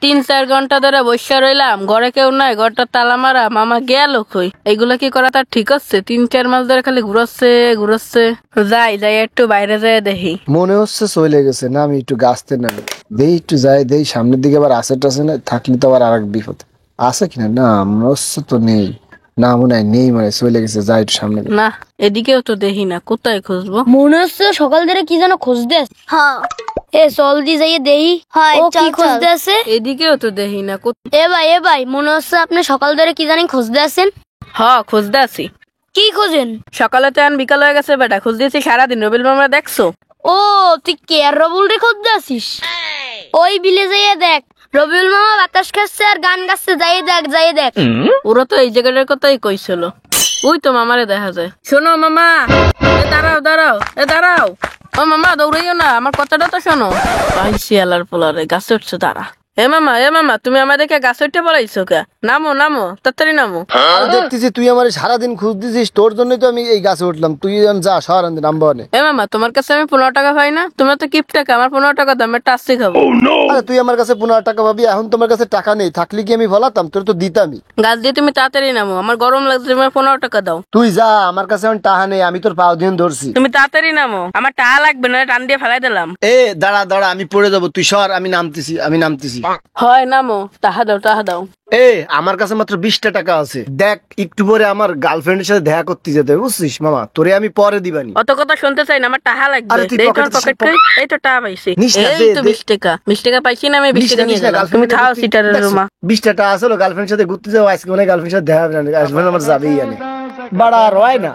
3-4 ঘন্টা ধরে বসে রইলাম, ঘরে কেউ নাই, ঘরটা তালা মারা, মামা গেল কই? এইগুলা কি করা তার ঠিক হচ্ছে? 3-4 মাস ধরে খালি ঘুরাচ্ছে। যাই একটু বাইরে যাই দেখি। মনে হচ্ছে চলে গেছে না, আমি একটু গাছতে নামি দেই, একটু যাই দেই সামনের দিকে আবার আছে টাছে না, থাকলে তো আবার আর এক বিপদ আছে কিনা। না মনে হচ্ছে তো নেই, না মনে হয় নেই, মানে চলে গেছে, যাই একটু সামনে দিকে। না, এদিকেও তো দেখি না, কোথায় খুঁজবো? মনে হচ্ছে সকাল ধরে কি যেন খুঁজতে আছে। হ্যাঁ এ চল দি যাইয়ে দেই হয়, ও চল, কি চল। খুঁজতে আছে। এদিকেও তো দেখি না। এ ভাই মনে হচ্ছে আপনি সকাল ধরে কি জানি খুঁজতে আছেন। খুঁজতে আছি। কি খোঁজেন? সকালে তো এখন বিকাল হয়ে গেছে বেটা, খুঁজ দিয়েছি সারাদিন। রবিল মামা দেখছো? ও তুই কেয়ার রবুল রে খুঁজতে আছিস? ওই বিলে যাইয়ে দেখ, রবিউল মামা বাতাস খাচ্ছে আর গান গাচ্ছে, যাইয়ে দেখ। ওরা তো এই জায়গাটার কথাই কইছিল। ওই তো মামারে দেখা যায়। শোনো মামা, দাঁড়াও। ও মামা দৌড়াইও না, আমার কথাটা তো শোনো। শিয়ালার পোলারে গাছে উঠছে দাঁড়া। এ মামা তুমি আমাদেরকে গাছে উঠতে পড়াইছো কে? নামো তাড়াতাড়ি নামো। আমি দেখতেছি তুই আমার সারাদিন খুঁজ দিছিস, তোর জন্যই তো আমি এই গাছে উঠলাম। তুই যা সারাদিন নামবো নে। এ মামা, তোমার কাছে আমি 15 টাকা পাই না? তুমি তো কিপ টাকা, আমার 15 টাকা দাম, একটা আসছি খাবো। আরে তুই আমার কাছে 15 টাকা পাবি, এখন তোমার কাছে টাকা নেই, থাকলে কি আমি বলাতাম? তোর তো দিতামই। গাছ দিয়ে তুমি তাড়াতাড়ি নামো, আমার গরম লাগছে, তোমার 15 টাকা দাও। তুই যা, আমার কাছে এখন টাকা নেই, আমি তোর পাও দিয়ে ধরছি। তুমি তাড়াতাড়ি নামো, আমার টাকা লাগবে না, টান দিয়ে ফেলাই দিলাম। এ দাঁড়া আমি পড়ে যাবো, তুই সর, আমি নামতেছি। হয় নামো, টাকা দাও। এ আমার কাছে মাত্র 20টা টাকা আছে, দেখ একটু পরে আমার গার্লফ্রেন্ডের সাথে দেখা করতে যেতে হবে, বুঝছিস মামা? তোরে আমি পরে দিবানি। অত কথা শুনতে চাই না, আমার টাকা লাগবে। আরে তুই এই পকেটে তোর পকেট কই? এই তো টাকা পাইছি। নিস না, এই দে, তো দে। 20 টাকা পাইছি না, আমি 20 টাকা নিয়ে গেলাম। তুমি থাও সিটারের রুমা। 20টা টাকা আসলো, গার্লফ্রেন্ডের সাথে ঘুরতে যাবো আজকে, মানে গার্লফ্রেন্ডের সাথে দেখা হবে না, আসবে না, আমার যাবেই আনে বাড়া আর হয় না।